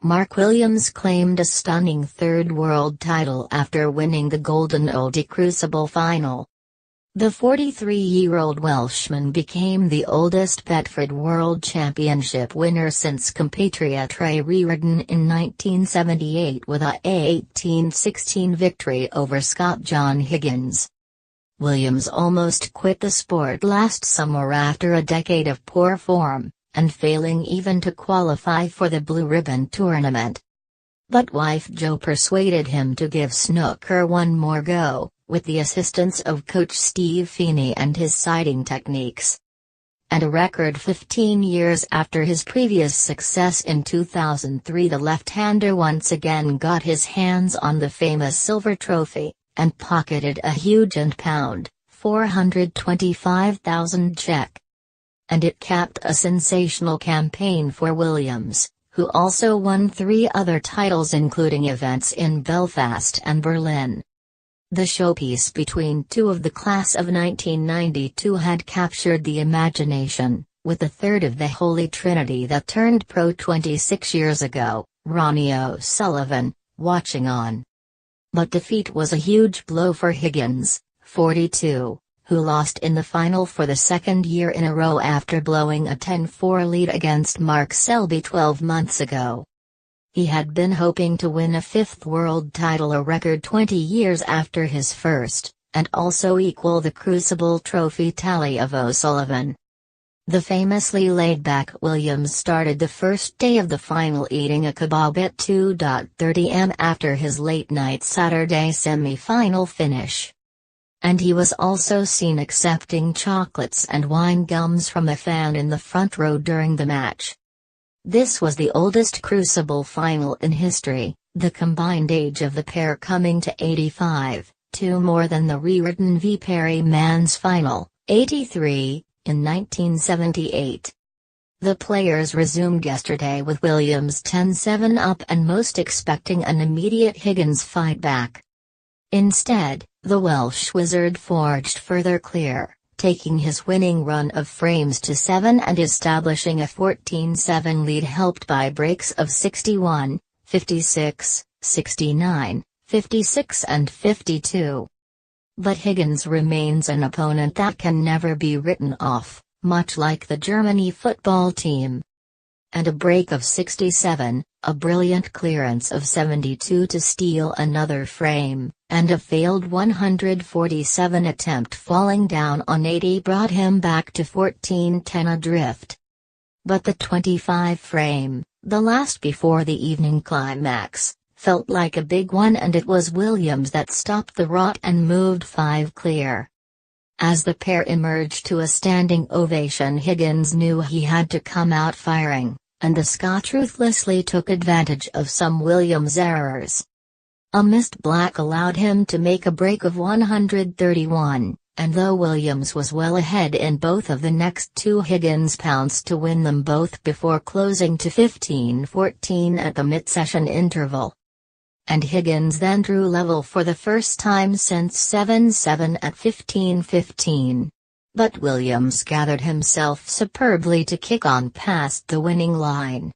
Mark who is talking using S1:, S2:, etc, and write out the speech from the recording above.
S1: Mark Williams claimed a stunning third world title after winning the Golden Oldie Crucible final. The 43-year-old Welshman became the oldest Betfred World Championship winner since compatriot Ray Reardon in 1978 with a 18-16 victory over Scot John Higgins. Williams almost quit the sport last summer after a decade of poor form, and failing even to qualify for the blue-riband tournament. But wife Jo persuaded him to give snooker one more go, with the assistance of coach Steve Feeney and his sighting techniques. And a record 15 years after his previous success in 2003, the left-hander once again got his hands on the famous silver trophy, and pocketed a huge £425,000 check. And it capped a sensational campaign for Williams, who also won 3 other titles including events in Belfast and Berlin. The showpiece between two of the class of 1992 had captured the imagination, with a third of the Holy Trinity that turned pro 26 years ago, Ronnie O'Sullivan, watching on. But defeat was a huge blow for Higgins, 42, who lost in the final for the second year in a row after blowing a 10-4 lead against Mark Selby 12 months ago. He had been hoping to win a 5th world title, a record 20 years after his first, and also equal the Crucible trophy tally of O'Sullivan. The famously laid-back Williams started the first day of the final eating a kebab at 2:30 am after his late-night Saturday semi-final finish. And he was also seen accepting chocolates and wine gums from a fan in the front row during the match. This was the oldest Crucible final in history, the combined age of the pair coming to 85, 2 more than the Reardon v Perry Man's final, 83, in 1978. The players resumed yesterday with Williams 10-7 up and most expecting an immediate Higgins fight back. Instead, the Welsh wizard forged further clear, taking his winning run of frames to 7 and establishing a 14-7 lead helped by breaks of 61, 56, 69, 56 and 52. But Higgins remains an opponent that can never be written off, much like the Germany football team. And a break of 67, a brilliant clearance of 72 to steal another frame, and a failed 147 attempt falling down on 80 brought him back to 14-10 adrift. But the 25 frame, the last before the evening climax, felt like a big one, and it was Williams that stopped the rot and moved 5 clear. As the pair emerged to a standing ovation, Higgins knew he had to come out firing, and the Scot ruthlessly took advantage of some Williams errors. A missed black allowed him to make a break of 131, and though Williams was well ahead in both of the next 2, Higgins pounced to win them both before closing to 15-14 at the mid-session interval. And Higgins then drew level for the first time since 7-7 at 15-15. But Williams gathered himself superbly to kick on past the winning line.